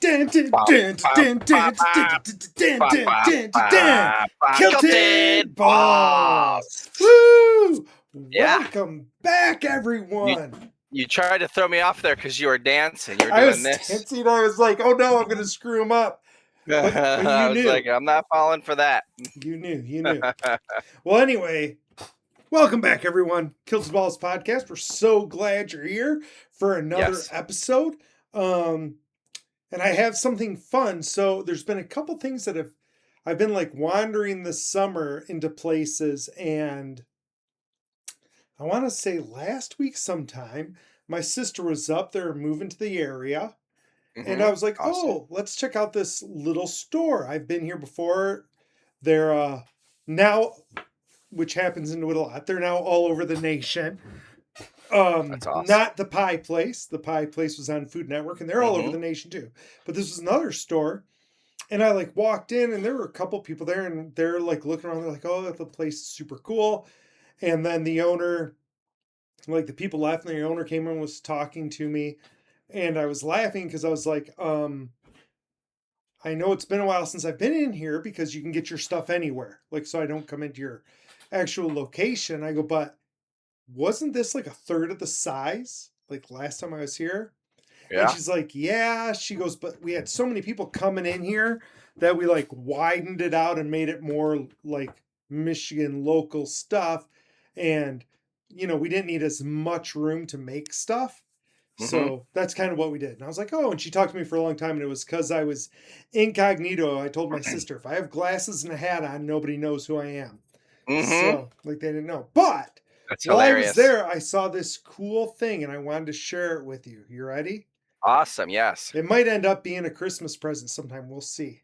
Kilted balls. Woo! Yeah. Welcome back, You everyone. you tried to throw me off there because you were dancing. You were I doing was this. dancing. I was like, oh no, I'm going to screw him up. But I you was knew. like, I'm not falling for that. You knew. Well, anyway, welcome back, everyone. Kilted Balls podcast. We're so glad you're here for another Yes. episode. And I have something fun. So there's been a couple things that I've been like wandering this summer into places, and I want to say last week sometime, my sister was up there moving to the area, and I was like, Awesome. oh, let's check out this little store. I've been here before. They're now, which happens into it a lot, they're now all over the nation. That's awesome. Not the pie place. The pie place was on Food Network, and they're all over the nation too. But this was another store, and I like walked in, and there were a couple people there, and they're like looking around. They're like, "Oh, the place is super cool." And then the owner, like the people left, and the owner came in and was talking to me, and I was laughing because I was like, I know it's been a while since I've been in here because you can get your stuff anywhere. Like, so I don't come into your actual location. I go, but wasn't this like a third of the size like last time I was here? Yeah. And she's like, yeah. She goes, but we had so many people coming in here that we like widened it out and made it more like Michigan local stuff. And, we didn't need as much room to make stuff. So that's kind of what we did. And I was like, oh, and she talked to me for a long time. And it was because I was incognito. I told my sister, if I have glasses and a hat on, nobody knows who I am. So, like, they didn't know. But That's while hilarious. I was there, I saw this cool thing and I wanted to share it with you. You ready? Awesome. Yes. It might end up being a Christmas present sometime. We'll see.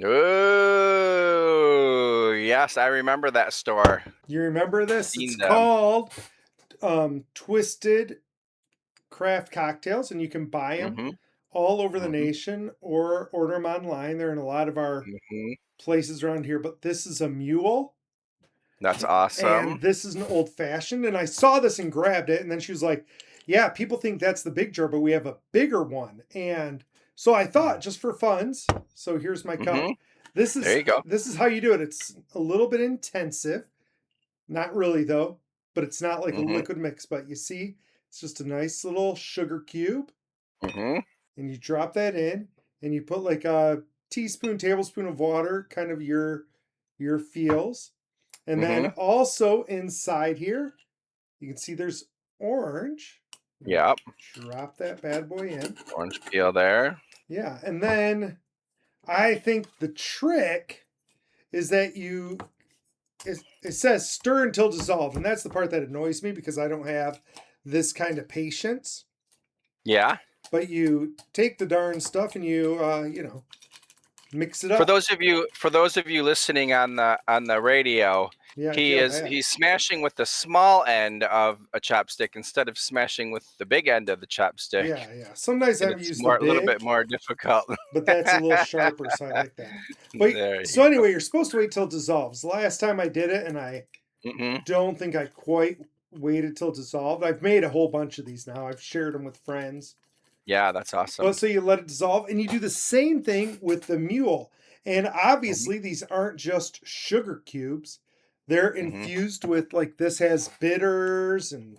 Oh, yes. I remember that store. You remember this? Seen It's them. called Twisted Craft Cocktails, and you can buy them all over the nation or order them online. They're in a lot of our places around here, but this is a mule. That's awesome. And this is an old fashioned. And I saw this and grabbed it. And then she was like, yeah, people think that's the big jar, but we have a bigger one. And so I thought, just for funs, so here's my cup. This is, there you go. This is how you do it. It's a little bit intensive. Not really, though, but it's not like a liquid mix. But you see, it's just a nice little sugar cube. And you drop that in, and you put like a tablespoon of water, kind of your feels. And then also inside here, you can see there's orange. Yep. Drop that bad boy in. Orange peel there. Yeah. And then I think the trick is that it says stir until dissolved. And that's the part that annoys me because I don't have this kind of patience. Yeah. But you take the darn stuff and you, mix it up. For those of you listening on the radio, he's smashing with the small end of a chopstick instead of smashing with the big end of the chopstick. Yeah. Sometimes I use a little bit more difficult, but that's a little sharper, so I like that. But so anyway, you're supposed to wait till it dissolves. Last time I did it, and I don't think I quite waited till it dissolved. I've made a whole bunch of these now. I've shared them with friends. Yeah, that's awesome. But so you let it dissolve, and you do the same thing with the mule. And obviously, these aren't just sugar cubes. They're infused with, like, this has bitters and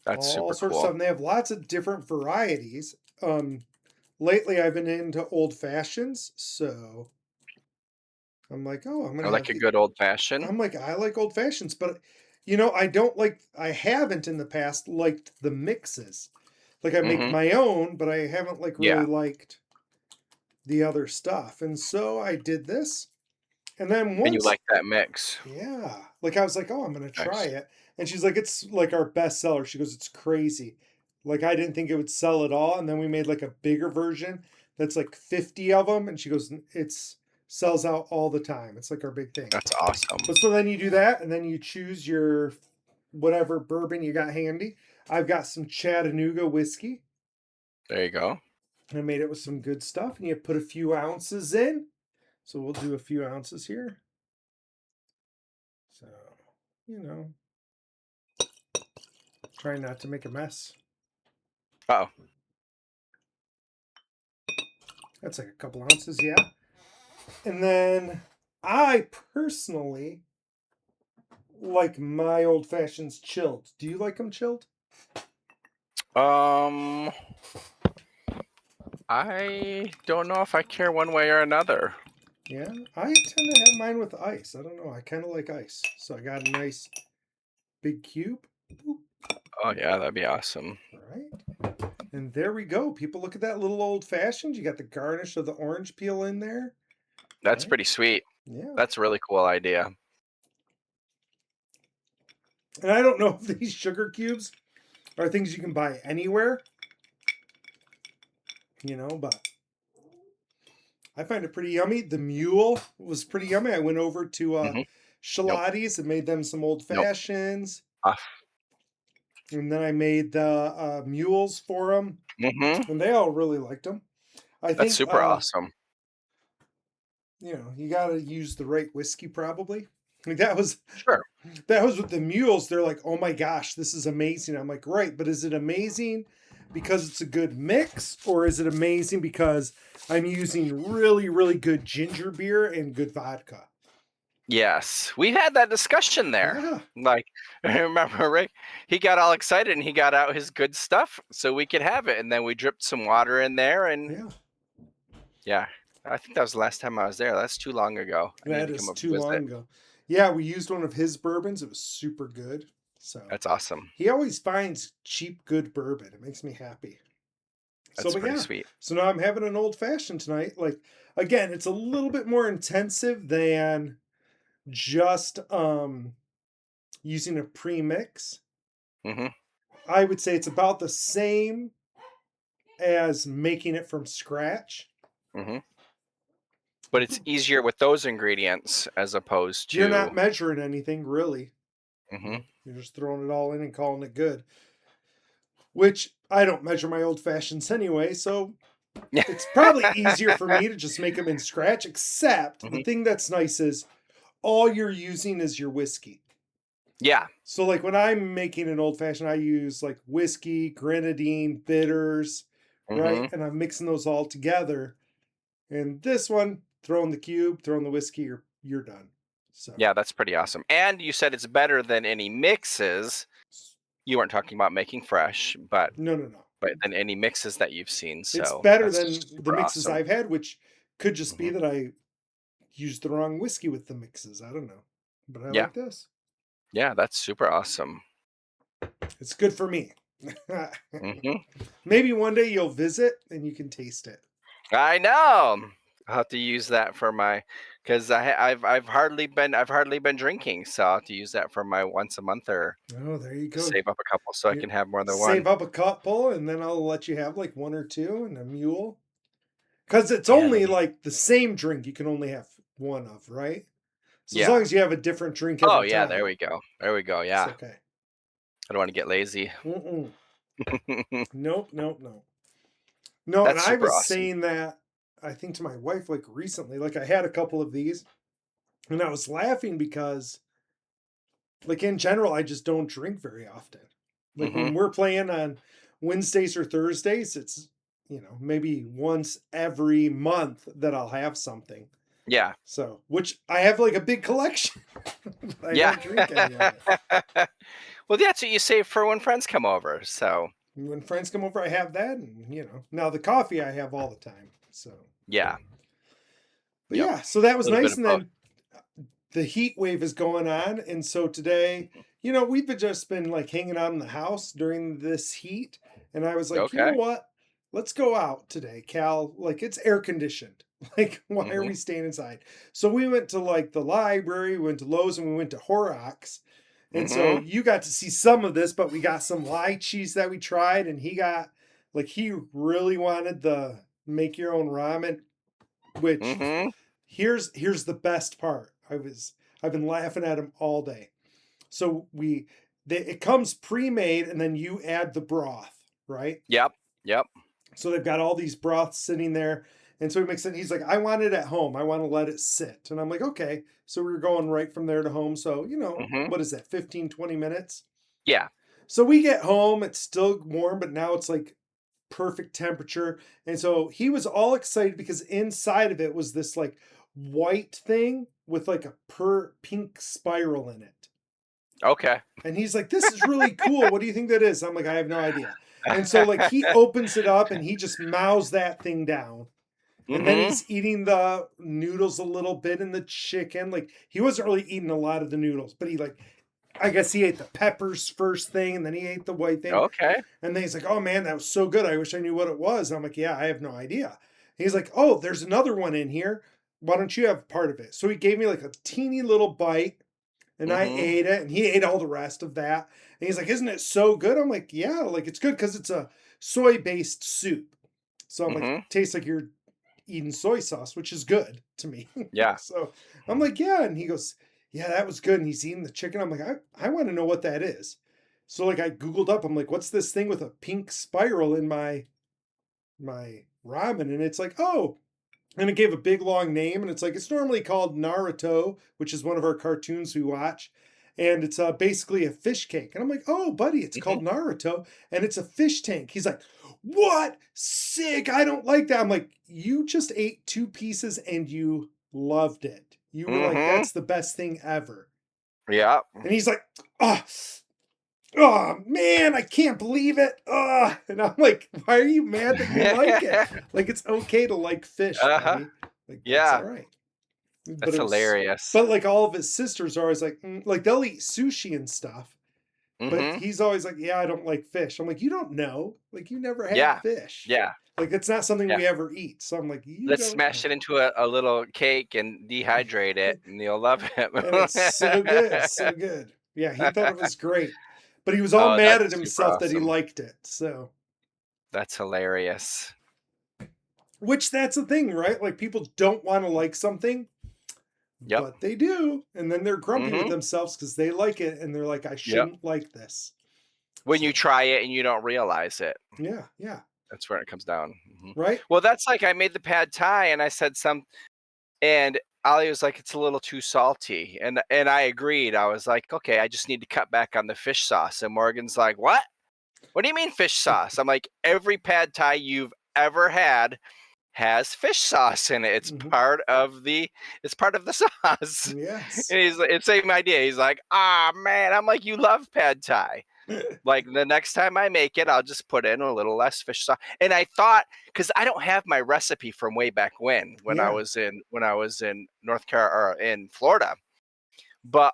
that's all super sorts cool. of stuff. And they have lots of different varieties. Lately, I've been into old fashions, so I'm like, oh, I'm gonna like a good old fashioned. I'm like, I like old fashions, but I haven't in the past liked the mixes. Like I make my own, but I haven't really liked the other stuff. And so I did this. And then once you like that mix. Yeah. Like I was like, oh, I'm gonna try it. And she's like, it's like our best seller. She goes, it's crazy. Like I didn't think it would sell at all. And then we made like a bigger version that's like 50 of them. And she goes, it's sells out all the time. It's like our big thing. That's awesome. But so then you do that, and then you choose your whatever bourbon you got handy. I've got some Chattanooga whiskey. There you go. I made it with some good stuff, and you put a few ounces in. So we'll do a few ounces here. So, try not to make a mess. Uh-oh. That's like a couple ounces, yeah. And then I personally like my old fashions chilled. Do you like them chilled? Um, I don't know if I care one way or another. Yeah, I tend to have mine with ice. I don't know. I kind of like ice. So I got a nice big cube. Boop. Oh yeah, that'd be awesome. All right. And there we go. People, look at that little old fashioned. You got the garnish of the orange peel in there. That's Right? pretty sweet. Yeah. That's a really cool idea. And I don't know if these sugar cubes are things you can buy anywhere, but I find it pretty yummy. The mule was pretty yummy. I went over to Hmm. Nope. Shalati's and made them some old Nope. fashions. Ah. And then I made the mules for them. Mm-hmm. And they all really liked them. I That's think, super awesome. you got to use the right whiskey probably. Like that was Sure. with the mules. They're like, oh my gosh, this is amazing. I'm like, right, but is it amazing because it's a good mix, or is it amazing because I'm using really, really good ginger beer and good vodka? Yes, we've had that discussion there. Yeah. Like, I remember Rick, he got all excited and he got out his good stuff so we could have it. And then we dripped some water in there. And Yeah. yeah, I think that was the last time I was there. That's too long ago. I need That to come is up too and long visit. ago. Yeah, we used one of his bourbons. It was super good. So That's awesome. he always finds cheap, good bourbon. It makes me happy. So, That's but pretty yeah. sweet. So now I'm having an old fashioned tonight. Like, again, it's a little bit more intensive than just using a pre-mix. Mm-hmm. I would say it's about the same as making it from scratch. Mm-hmm. But it's easier with those ingredients as opposed You're to. not measuring anything really. Mm-hmm. You're just throwing it all in and calling it good. Which I don't measure my old fashions anyway, so Yeah. it's probably easier for me to just make them in scratch, except the Mm-hmm. thing that's nice is all you're using is your whiskey. Yeah. So like when I'm making an old fashioned, I use like whiskey, grenadine, bitters, right? Mm-hmm. And I'm mixing those all together. And this one, throw in the cube, throw in the whiskey, you're done. So Yeah, that's pretty awesome. And you said it's better than any mixes. You weren't talking about making fresh, but no. than any mixes that you've seen. It's So better that's than the super mixes awesome. I've had, which could just be Hmm. that I used the wrong whiskey with the mixes. I don't know. But I Yeah. like this. Yeah, that's super awesome. It's good for me. Hmm. Maybe one day you'll visit and you can taste it. I know. I'll have to use that for my, because I've hardly been drinking, so I'll have to use that for my once a month or Oh, there you go. save up a couple so I You can have more than one. save up a couple and then I'll let you have like one or two and a mule. Because it's Yeah, only like the same drink you can only have one of, right? So as long yeah. as you have a different drink Oh every yeah, there time, we go. There we go. it's Yeah, okay. I don't want to get lazy. Mm-mm. Nope, nope, nope. No, and That's I super was awesome. saying that I think to my wife like recently, like I had a couple of these and I was laughing because like in general, I just don't drink very often. Like Hmm. when we're playing on Wednesdays or Thursdays, it's maybe once every month that I'll have something. Yeah, So, which I have like a big collection, but I yeah. don't drink any of it. Well, that's what you save for when friends come over. So When friends come over, I have that, and now the coffee I have all the time. So, yeah, but yep. yeah, so that A was little bit nice. of And both. then the heat wave is going on, and so today, we've just been like hanging out in the house during this heat, and I was like, you know Okay. what? Let's go out today, Cal. Like it's air conditioned. Like, why are Hmm. we staying inside? So we went to like the library, we went to Lowe's, and we went to Horrocks. And so Hmm. you got to see some of this, but we got some lychees that we tried, and he really wanted the make your own ramen, which Hmm. here's the best part. I've been laughing at him all day. So it comes pre-made and then you add the broth, right? Yep. Yep. So they've got all these broths sitting there. And so he makes it, he's like, I want it at home. I want to let it sit. And I'm like, okay. So we are going right from there to home. So, Hmm. what is that, 15, 20 minutes? Yeah. So we get home, it's still warm, but now it's like perfect temperature. And so he was all excited because inside of it was this like white thing with like a pink spiral in it. Okay. And he's like, "This is really cool. What do you think that is?" I'm like, "I have no idea." And so like he opens it up and he just mouths that thing down. And then Mm-hmm. he's eating the noodles a little bit and the chicken. Like he wasn't really eating a lot of the noodles, but he like I guess he ate the peppers first thing and then he ate the white thing. Okay. And then he's like, "Oh man, that was so good. I wish I knew what it was." I'm like, "Yeah, I have no idea." He's like, "Oh, there's another one in here. Why don't you have part of it?" So he gave me like a teeny little bite and I Mm-hmm. ate it and he ate all the rest of that. And he's like, "Isn't it so good?" I'm like, "Yeah, like it's good because it's a soy-based soup." So I'm like, Mm-hmm. "Tastes like you're eating soy sauce," which is good to me. Yeah. So I'm like, "Yeah." And he goes, "Yeah, that was good." And he's eating the chicken. I'm like, I want to know what that is. So like I Googled up, I'm like, "What's this thing with a pink spiral in my ramen?" And it's like, "Oh," and it gave a big long name, and it's like it's normally called Naruto, which is one of our cartoons we watch, and it's basically a fish cake. And I'm like, "Oh, buddy, it's Mm-hmm. called Naruto, and it's a fish tank." He's like, "What? Sick! I don't like that." I'm like, "You just ate two pieces and you loved it. You were like, Mm-hmm. that's the best thing ever." Yeah. And he's like, "Oh, oh man, I can't believe it." Oh, and I'm like, "Why are you mad that you like it? Like it's okay to like fish, Uh-huh. buddy. Like that's all Yeah. right." But That's it was, hilarious. but like all of his sisters are always like, like they'll eat sushi and stuff. But Mm-hmm. he's always like, "Yeah, I don't like fish." I'm like, "You don't know. Like you never had Yeah. fish. Yeah. Like it's not something Yeah. we ever eat." So I'm like, "You Let's don't smash know." it into a little cake and dehydrate it, and you'll love And it's so good, it. so good. Yeah, he thought it was great. But he was all Oh, mad at that's super himself that he awesome. liked it. So That's hilarious. which that's the thing, right? Like people don't want to like something, Yep. but they do. And then they're grumpy with Mhm. themselves because they like it and they're like, "I Yep. shouldn't like this." When you So try it and you don't realize it, yeah, yeah. that's where it comes down. Mhm. Right? Well, that's like I made the pad thai and I said and Ali was like, "It's a little too salty," and I agreed. I was like, "Okay, I just need to cut back on the fish sauce." And Morgan's like, "What? What do you mean fish sauce?" I'm like, "Every pad thai you've ever had has fish sauce in it. It's Mhm. part of the sauce." Yes. And he's like, it's same idea. He's like, "Ah, man." I'm like, "You love pad thai." Like the next time I make it, I'll just put in a little less fish sauce. And I thought, because I don't have my recipe from way back when I Yeah. was in North Carolina or in Florida. But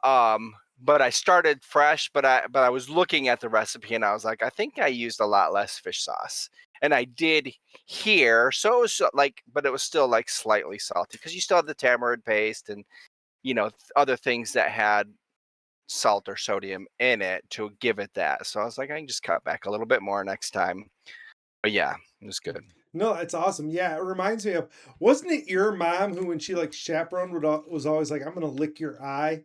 I started fresh, but I was looking at the recipe and I was like, I think I used a lot less fish sauce. And I did here. So it was like, but it was still like slightly salty because you still have the tamarind paste and other things that had salt or sodium in it to give it that. So I was like, I can just cut back a little bit more next time. But yeah, it was good. No, that's awesome. Yeah, it reminds me of, wasn't it your mom who, when she like chaperoned, was always like, "I'm gonna lick your eye."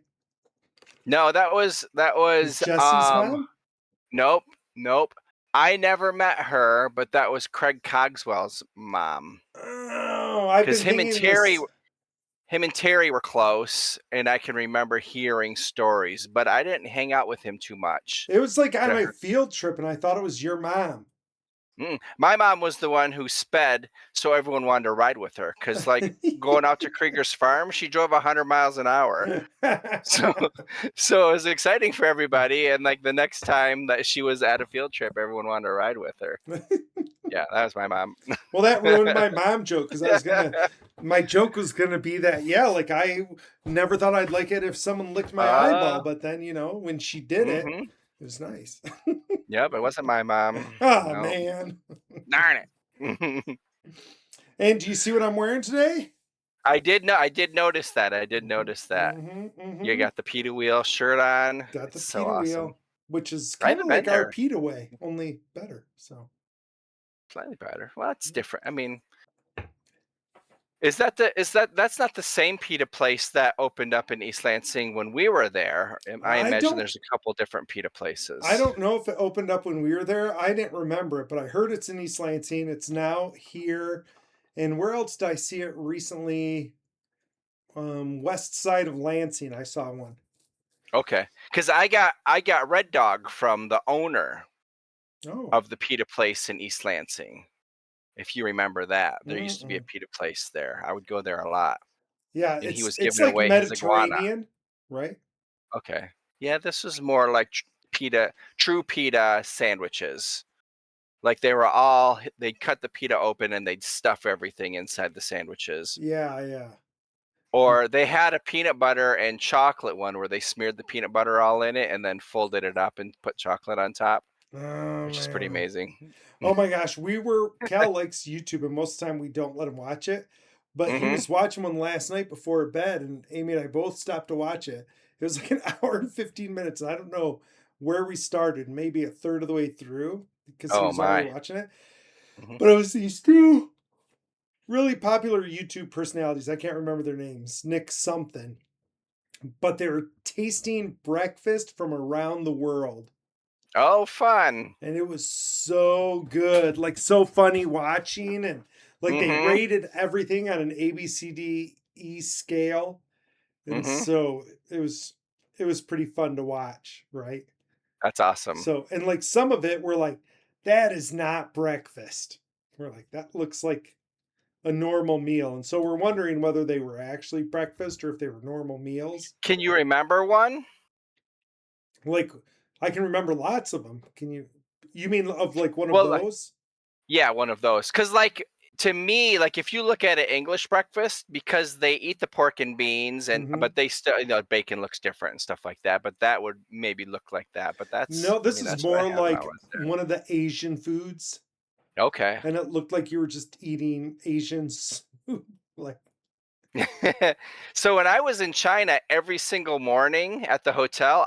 No, that Was was Jesse's mom? nope, nope. I never met her, but that was Craig Cogswell's mom. Oh, I've Because been thinking this. him and Terry were close, and I can remember hearing stories, but I didn't hang out with him too much. It was like on But I my heard, field trip, and I thought it was your mom. my mom was the one who sped, so everyone wanted to ride with her. Because like going out to Krieger's farm, she drove 100 miles an hour. So so it was exciting for everybody, and like the next time that she was at a field trip, everyone wanted to ride with her. Yeah, that was my mom. Well, that ruined my mom joke because my joke was gonna be that, yeah, like I never thought I'd like it if someone licked my eyeball, Uh, but then when she did it, mhm. it was nice. Yep, it wasn't my mom. Oh No. man. Darn it. And do you see what I'm wearing today? I did notice that. I did Hmm. notice that. Hmm. You Hmm. got the pita wheel shirt on. Got the It's so pita awesome. wheel, which is I kind of haven't been like our there. pita way, only better. So Slightly better. Well, it's different. I mean, that's not the same pita place that opened up in East Lansing when we were there. I I imagine don't there's a couple different pita I places. don't know if it opened up when we were there. I didn't remember it, but I heard it's in East Lansing. It's now here. And where else did I see it recently? West side of Lansing, I saw one. Okay, because I got Red Dog from the owner. Oh. of the pita place in East Lansing. If you remember that, there used to be a Mm-mm. pita place there. I would go there a lot, Yeah, and he was it's giving like away his iguana. Mediterranean, right? Okay. Yeah, this was more like pita, true pita sandwiches. Like they'd cut the pita open and they'd stuff everything inside the sandwiches. Yeah, yeah. Mm. Or they had a peanut butter and chocolate one where they smeared the peanut butter all in it and then folded it up and put chocolate on top, Oh which is pretty man. amazing. Oh my gosh, Cal likes YouTube, and most of the time we don't let him watch it. But he Hmm. was watching one last night before bed, and Amy and I both stopped to watch it. It was like an hour and 15 minutes. And I don't know where we started, maybe a third of the way through because he Oh was already my. watching it. Hmm. But it was these two really popular YouTube personalities. I can't remember their names, Nick something, but they were tasting breakfast from around the world. Oh, fun. And it was so good, like so funny watching, and like they Hmm. rated everything on an ABCDE scale, and Hmm. so it was it was pretty fun to watch, right? That's awesome. So, and like some of it we're like, that is not breakfast. We're like, that looks like a normal meal, and so we're wondering whether they were actually breakfast or if they were normal meals. Can you remember one? Like, I can remember lots of them. Can you? You mean of like one of Well, those? yeah, one of those. Cause like, to me, like, if you look at an English breakfast, because they eat the pork and beans and Mm-hmm. but they still bacon looks different and stuff like that, but that would maybe look like that, but No, I this mean, is that's what more I had when I like was one of the Asian foods, there. Okay. and it looked like you were just eating Asians. Like, So when I was in China, every single morning at the hotel,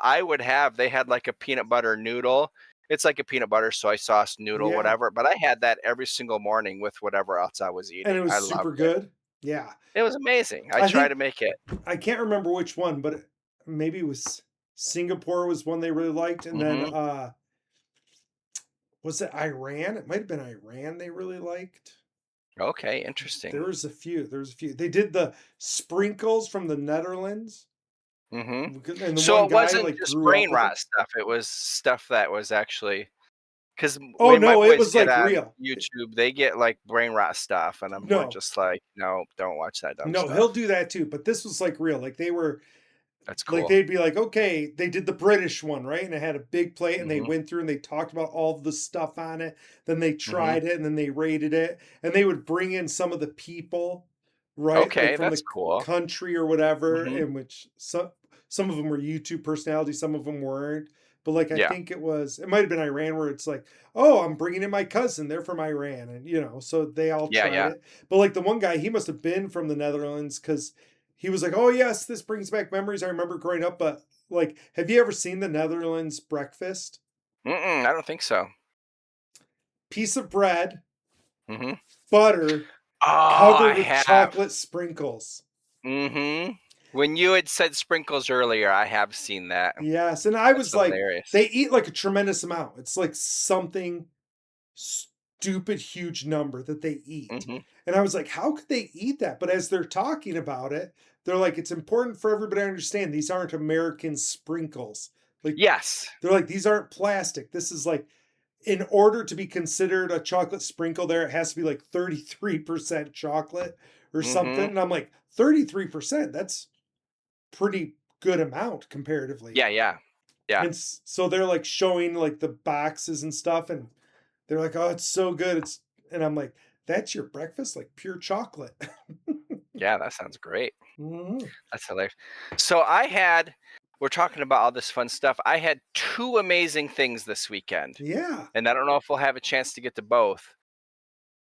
they had, like, a peanut butter noodle. It's like a peanut butter soy sauce noodle, yeah, whatever, but I had that every single morning with whatever else I was and it eating. I was loved super it. good. Yeah, It was amazing. I I try to think make it. I can't remember which one, but maybe it was Singapore was one they really liked, and then Mhm. was it Iran? It might have been Iran they really liked. Okay, interesting. There was a few. There was a few. They did the sprinkles from the Netherlands, Mhm. and the So one it guy wasn't like just grew up brain with it. rot stuff, it was stuff that was actually 'cause Oh when my no, it boys was get like on real. YouTube, they get, like, brain rot stuff, and we're No, just like, "No, don't watch that dumb no, he'll stuff." do that too. But this was like real. Like they were That's like cool. they'd be like, okay, they did the British one, right? And it had a big plate, and they Mhm, went through and they talked about all the stuff on it. Then they mhm. tried it, and then they rated it, and they would bring in some of the people, right? Like Okay, from that's the cool. country or whatever, Mhm. in which some of them were YouTube personalities, some of them weren't. But like I Yeah. think it might have been Iran where it's like, oh, I'm bringing in my cousin, they're from Iran, and so they all Yeah, tried yeah. it. But like the one guy, he must have been from the Netherlands because he was like, "Oh yes, this brings back memories I remember growing up." But like, have you ever seen the Netherlands breakfast? Mm-mm, I don't think so. Piece of bread, Mhm. butter, Oh, I covered with have. chocolate sprinkles. Mhm. When you had said sprinkles earlier, I have seen that. Yes, and I That's was like, hilarious. they eat like a tremendous amount. It's like something stupid huge number that they eat. Mhm. And I was like, how could they eat that? But as they're talking about it, they're like, it's important for everybody to understand these aren't American sprinkles. Like Yes. they're like, these aren't plastic. This is like, in order to be considered a chocolate sprinkle, there it has to be like 33% chocolate or something. Mhm. And I'm like, 33%, that's pretty good amount comparatively. Yeah, yeah. Yeah. And so they're like showing like the boxes and stuff, and they're like, oh, it's so good. And I'm like, that's your breakfast, like pure chocolate. Yeah, that sounds great. Mhm. That's hilarious. So we're talking about all this fun stuff. I had 2 amazing things this weekend, Yeah, and I don't know if we'll have a chance to get to both,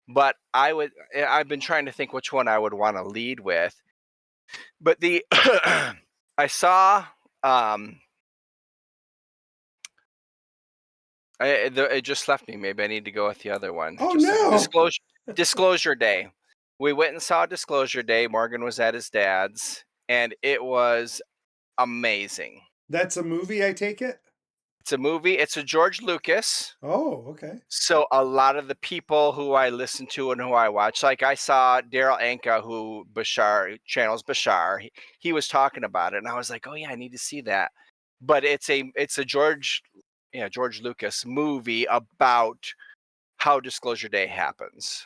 but I've been trying to think which one I would wanna lead with. But the I saw, um it just left me. Maybe I need to go with the other one. oh Just a second. no, Disclosure Day. We went and saw Disclosure Day. Morgan was at his dad's, and it was amazing. that's a movie, I take it. It's a movie. It's a George Lucas. Oh, okay. So a lot of the people who I listen to and who I watch, like I saw Daryl Anka, who Bashar channels Bashar. He was talking about it, and I was like, oh yeah, I need to see that. But it's a George George Lucas movie about how Disclosure Day happens.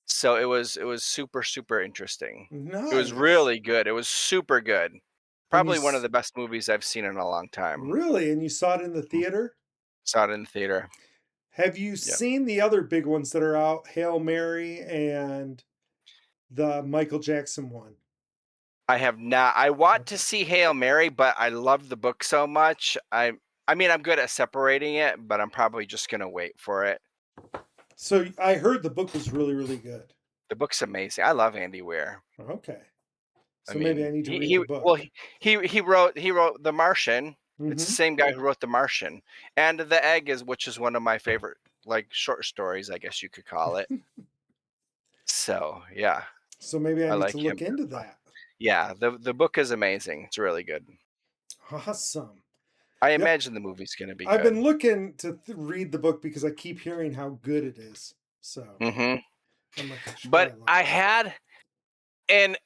So it was super, super interesting. It was Nice. really good. It was super good. And you Probably one of the best movies I've seen in a long time. really, and you saw it in the Mm. theater? Saw it in the theater. Have you Yeah. seen the other big ones that are out, Hail Mary and the Michael Jackson one? I have not. I want to Okay. see Hail Mary, but I love the book so much. I mean, I'm good at separating it, but I'm probably just gonna wait for it. So I heard the book was really, really good. The book's amazing. I love Andy Weir. Okay. I So maybe I mean, need to he read he the well, book. he wrote The Martian. It's the Hmm. same guy who wrote The Martian. And The Egg is which is one of my favorite like short stories, I guess you could call it. So, yeah, So maybe I I need to like look him. into that. Yeah, the book is amazing. It's really good. Awesome. I Yep. imagine the movie's gonna be I've good. been looking to read the book because I keep hearing how good it is. So Mhm. I'm like, I should But probably look. I had and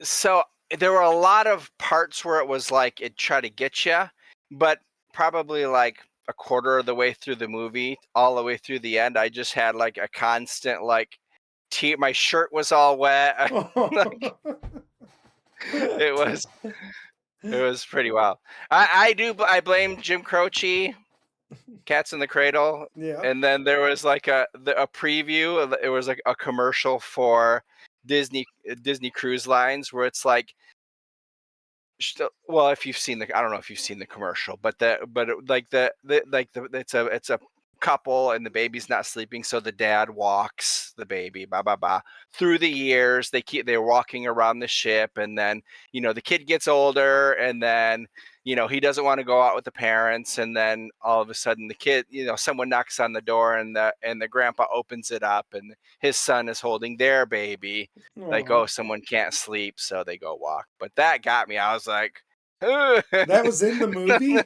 so there were a lot of parts where it was like it tried to get you, but probably like a quarter of the way through the movie, all the way through the end, I just had like a constant like tear. My shirt was all wet. Like it was, it was pretty wild. I blame Jim Croce, Cats in the Cradle, Yeah. and then there was like a preview. It was like a commercial for Disney Cruise Lines where it's like well, if you've seen I don't know if you've seen the commercial, but it's a couple and the baby's not sleeping, so the dad walks the baby, blah blah blah. Through the years, they're walking around the ship, and then the kid gets older, and then he doesn't want to go out with the parents, and then all of a sudden the kid, someone knocks on the door, and the grandpa opens it up, and his son is holding their baby, like, Oh, oh, someone can't sleep, so they go walk. But that got me. I was like, that was in the movie.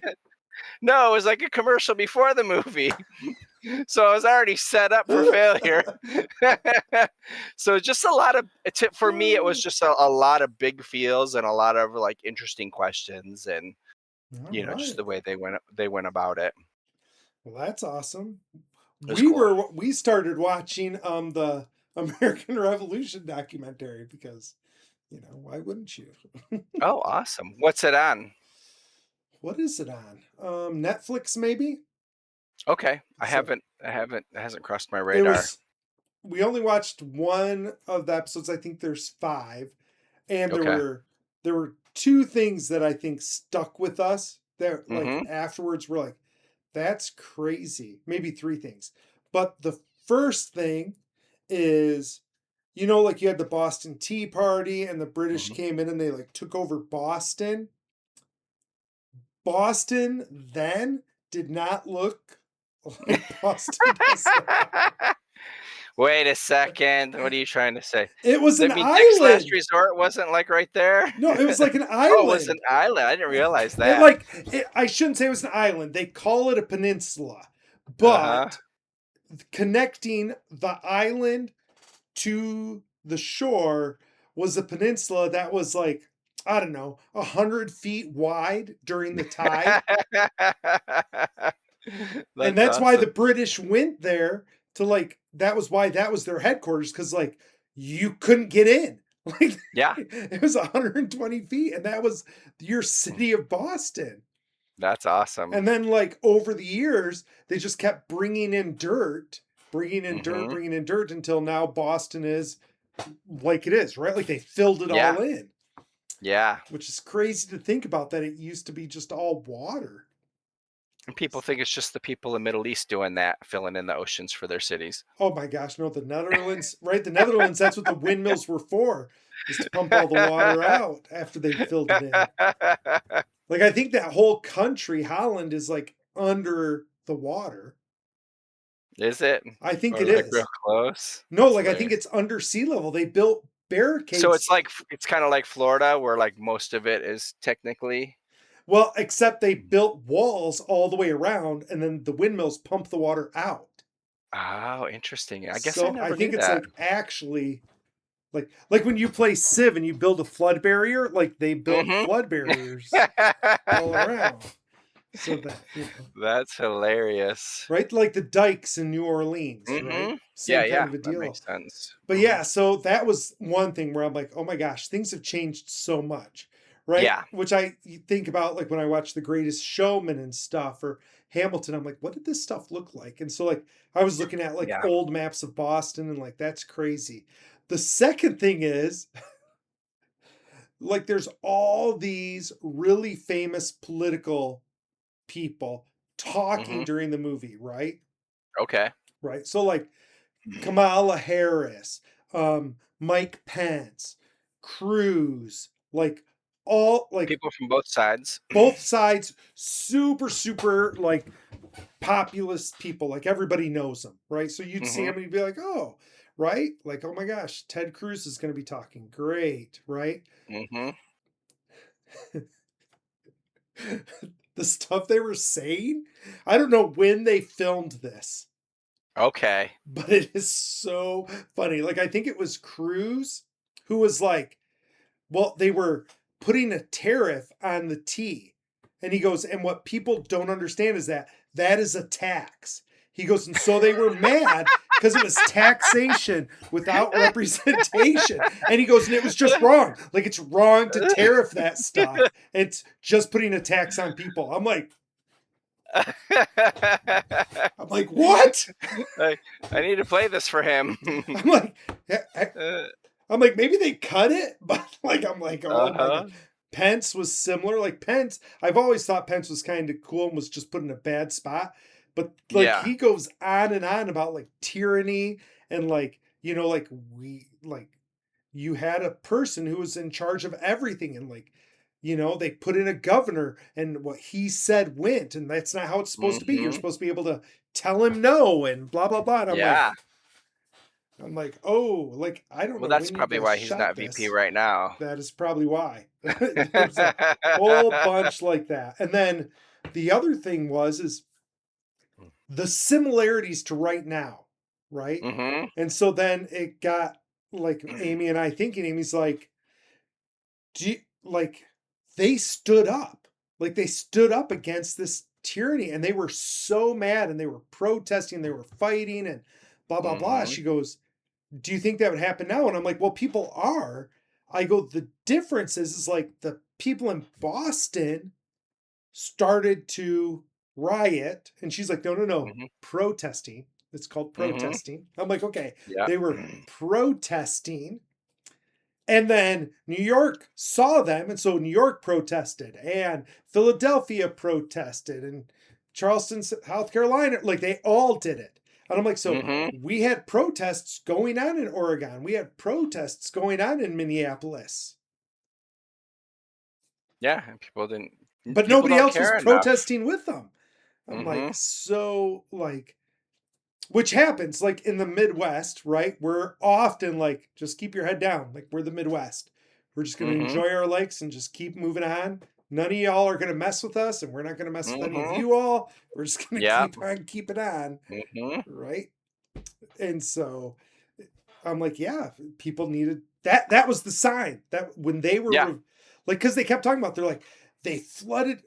no, it was like a commercial before the movie. So I was already set up for failure. So just a lot of, for me, it was All just a lot of big feels and a lot of like interesting questions and, just right. the way they went about it. Well, that's awesome. It was cool. We started watching the American Revolution documentary because, why wouldn't you? Oh, awesome. What's it on? What is it on? Netflix maybe? Okay. I So haven't, I haven't, it hasn't crossed my it radar. was we only watched one of the episodes. I think there's five. And there Okay. were there were two things that I think stuck with us that like Mm-hmm. afterwards we're like, that's crazy. Maybe three things. But the first thing is, like you had the Boston Tea Party and the British Mm-hmm. came in and they like took over Boston. Boston then did not look like Boston does now. Wait a second. What are you trying to say? It was an That mean Dick's Last island. Resort wasn't like right there? No, it was like an Oh, it was an island. island. I didn't realize It that. like I shouldn't say it was an island. They call it a peninsula, Uh-huh. but connecting the island to the shore was a peninsula that was like, I don't know, 100 feet wide during the tide. And That's that's why the awesome. British went there to like, that was why that was their headquarters, because like you couldn't get in. Like Yeah, it was 120 feet, and that was your city of Boston. that's awesome. And then, like, over the years, they just kept bringing in dirt, Mhm. bringing in dirt until now Boston is like it is, right? Like they filled it Yeah, all in, yeah. which is crazy to think about that it used to be just all water. And people think it's just the people in Middle East doing that, filling in the oceans for their cities. Oh my gosh, no, the Netherlands, right? The Netherlands, that's what the windmills were for, is to pump all the water out after they filled it in. Like, I think that whole country, Holland, is like under the water. Is it? I think Or it like real is. close? No, That's like I think hilarious. it's under sea level. They built So barricades. it's kind of like Florida where like most of it is technically. Well, except they built walls all the way around and then the windmills pump the water out. Oh, interesting. I guess I So I never think knew it's that. like actually like when you play Civ and you build a flood barrier, like they built Mhm. flood barriers all around. So that, you know, That's hilarious. right? Like the dikes in New Orleans, right? Mhm. Same Yeah, kind yeah, of a that deal. makes sense. But Mhm. yeah, so that was one thing where I'm like, oh my gosh, things have changed so much, right? Yeah. Which I think about like when I watch The Greatest Showman and stuff or Hamilton, I'm like, what did this stuff look like? And so like I was looking at like Yeah. old maps of Boston and like that's crazy. The second thing is like there's all these really famous political people talking Mhm. during the movie, right? Okay. Right. So like Kamala Harris, Mike Pence, Cruz, like all like People from both sides. both sides, super, super like populist people. Like everybody knows them, right? So you'd see Mhm. them and you'd be like, oh, right? Like, oh my gosh, Ted Cruz is going to be talking. Great, right? Mhm. The stuff they were saying, I don't know when they filmed this, Okay. but it is so funny. Like, I think it was Cruz who was like, well, they were putting a tariff on the tea. And he goes, and what people don't understand is that that is a tax. He goes, and so they were mad because it was taxation without representation. And he goes, and it was just wrong. Like it's wrong to tariff that stuff. It's just putting a tax on people. I'm like, what? I I need to play this for him. I'm like, Uh, I'm like, maybe they cut it, but like, I'm like, oh my God. uh-huh. Pence was similar. Like Pence, I've always thought Pence was kind of cool and was just put in a bad spot. But like Yeah. he goes on and on about like tyranny and like, you know, like we like you had a person who was in charge of everything and like, you know, they put in a governor and what he said went, and that's not how it's supposed to be. You're Mhm. supposed to be able to tell him no and blah blah blah. And Yeah. I'm like, oh, like I don't Well, know that's when you probably guys why he's shot not VP this. right now. That is probably why. There's a whole bunch like that. And then the other thing was is the similarities to right now, right? Mhm. And so then it got like Amy and I thinking, Amy's like, do you, like they stood up. Like they stood up against this tyranny and they were so mad and they were protesting, they were fighting and blah blah blah. Mhm. She goes, do you think that would happen now? And I'm like, well, people are. I go, the difference is like the people in Boston started to riot. And she's like, no, no, no, Mhm. protesting. It's called Mhm. protesting. I'm like, okay, Yeah. they were protesting. And then New York saw them. And so New York protested and Philadelphia protested and Charleston, South Carolina, like they all did it. And I'm like, so Mhm. we had protests going on in Oregon. We had protests going on in Minneapolis, Yeah, and people didn't but people nobody don't else was care enough. protesting with them. I'm like, Mhm. so like, which happens like in the Midwest, right? We're often like, just keep your head down. Like we're the Midwest. We're just going to Mhm. enjoy our lakes and just keep moving on. None of y'all are going to mess with us, and we're not going to mess with any of Mhm. you all. We're just going to Yeah. keep on keeping on, Mhm. right? And so I'm like, yeah, people needed that. That was the sign that when they were Yeah. like, because they kept talking about, they're like, they flooded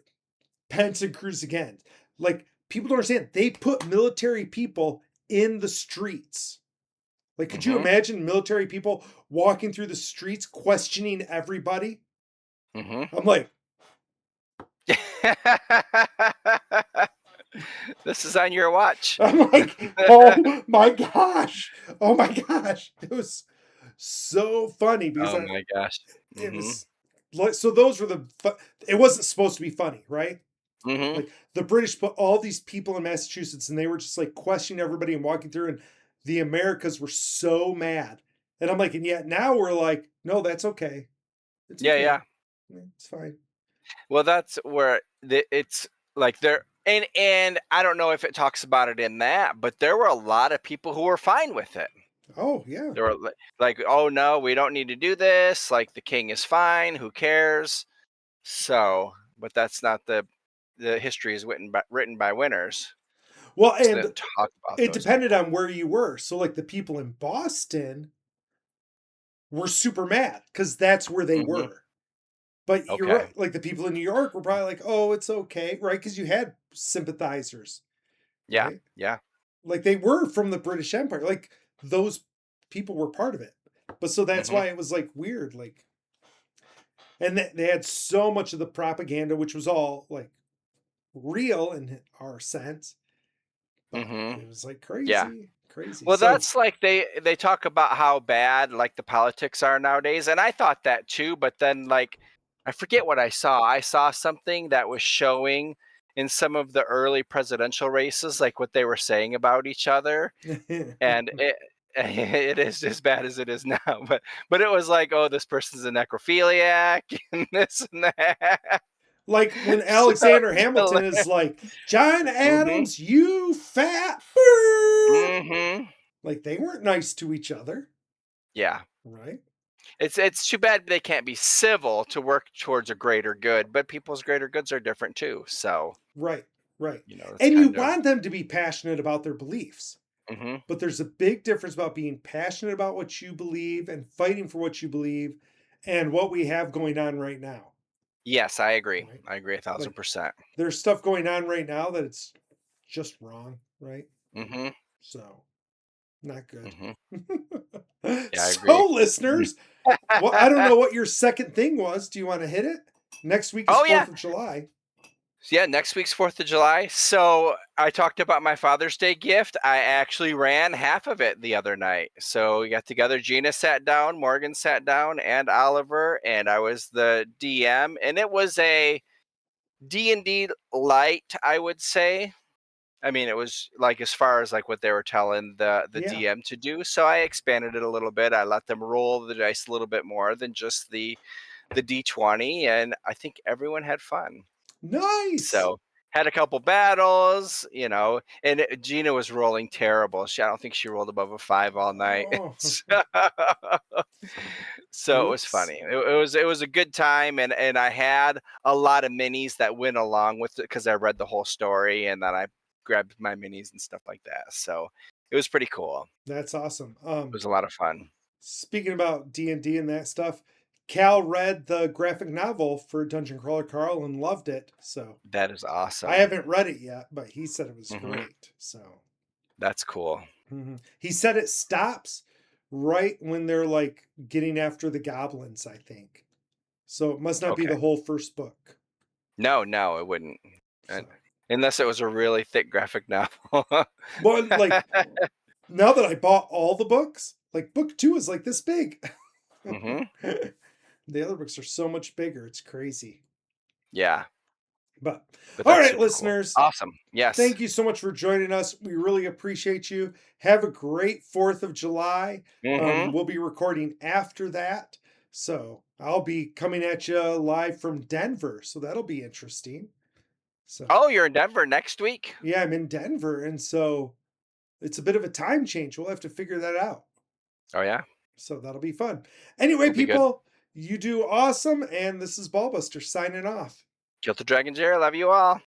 Pence and Cruz again. Like people don't understand. They put military people in the streets. Like, could you Mhm. imagine military people walking through the streets questioning everybody? Mhm. I'm like, This is on your watch. I'm like, oh my gosh, oh my gosh. It was so funny because Oh my gosh. it Mhm. was like, so those were it wasn't supposed to be funny, right? Mhm. Like the British put all these people in Massachusetts and they were just like questioning everybody and walking through, and the Americas were so mad. And I'm like, and yet now we're like, no, that's okay. It's Yeah, okay. yeah. Yeah, it's fine. Well, that's where it's like there and I don't know if it talks about it in that, but there were a lot of people who were fine with it. Oh yeah. They were like, "Oh no, we don't need to do this. Like the king is fine. Who cares?" So, but that's not the history is written by winners. Well, So they and don't talk about it those depended people. on where you were. So like the people in Boston were super mad because that's where they Mhm. were. But you're Okay. right, like, the people in New York were probably like, "Oh, it's okay," right? Because you had sympathizers, Yeah. right? Yeah. Like, they were from the British Empire, like, those people were part of it. But so that's Mhm. why it was, like, weird, like, and they had so much of the propaganda, which was all, like, real in our sense, but Mhm. it was, like, Yeah. crazy, crazy. Well, So that's like they talk about how bad like the politics are nowadays, and I thought that too. But then like I forget what I saw. I saw something that was showing in some of the early presidential races, like what they were saying about each other, and it it is as bad as it is now. But it was like, oh, this person's a necrophiliac and this and that. like, when So Alexander it's Hamilton is like, "John mm-hmm. Adams, you fat bird!" Mm-hmm. Like, they weren't nice to each other, Yeah. right? It's too bad they can't be civil to work towards a greater good, but people's greater goods are different too. So, Right, right. it's And you kind of want them to be passionate about their beliefs. hmm. But there's a big difference about being passionate about what you believe and fighting for what you believe and what we have going on right now, Yes, I agree. right? I agree a thousand Like, percent. there's stuff going on right now that it's just wrong, right? Mm-hmm. So, not good. Mm-hmm. Yeah, I agree. So, listeners, well, I don't know what your second thing was. Do you want to hit it? Next week is Oh yeah, 4th of July. yeah. Next week's 4th of July. So I talked about my Father's Day gift. I actually ran half of it the other night. So we got together. Gina sat down, Morgan sat down, and Oliver, and I was the DM, and it was a D&D light, I would say. I mean, it was like as far as like what they were telling the Yeah. DM to do. So I expanded it a little bit. I let them roll the dice a little bit more than just the D20, and I think everyone had fun. Nice. So had a couple battles, and Gina was rolling terrible. I don't think she rolled above a 5 all night. Oh, So it was whoops. funny. It was a good time, and I had a lot of minis that went along with it because I read the whole story, and then I grabbed my minis and stuff like that. So it was pretty cool. That's awesome. It was a lot of fun. Speaking about D&D and that stuff, Cal read the graphic novel for Dungeon Crawler Carl and loved it. So That is I awesome. haven't read it yet, but he said it was Hmm. great. So That's cool. he said it stops right when they're like getting after the goblins, I think. So it must not be Okay. the whole first book. No, no, it wouldn't. So, And, unless it was a really thick graphic novel. but like, now that I bought all the books, like book 2 is like this big. Hmm. The other books are so much bigger. It's crazy. Yeah, But but all that's right, super cool. listeners, Awesome. Yes. thank you so much for joining us. We really appreciate you. Have a great 4th of July. Hmm. We'll be recording after that. So I'll be coming at you live from Denver. So that'll be interesting. So, Oh, you're in Denver next week? yeah, I'm in Denver. And so it's a bit of a time change. We'll have to figure that out. Oh, yeah. So that'll be fun. Anyway, It'll be good. people, you do awesome. And this is Ballbuster signing off. Kill the Dragon Jerry. Love you all.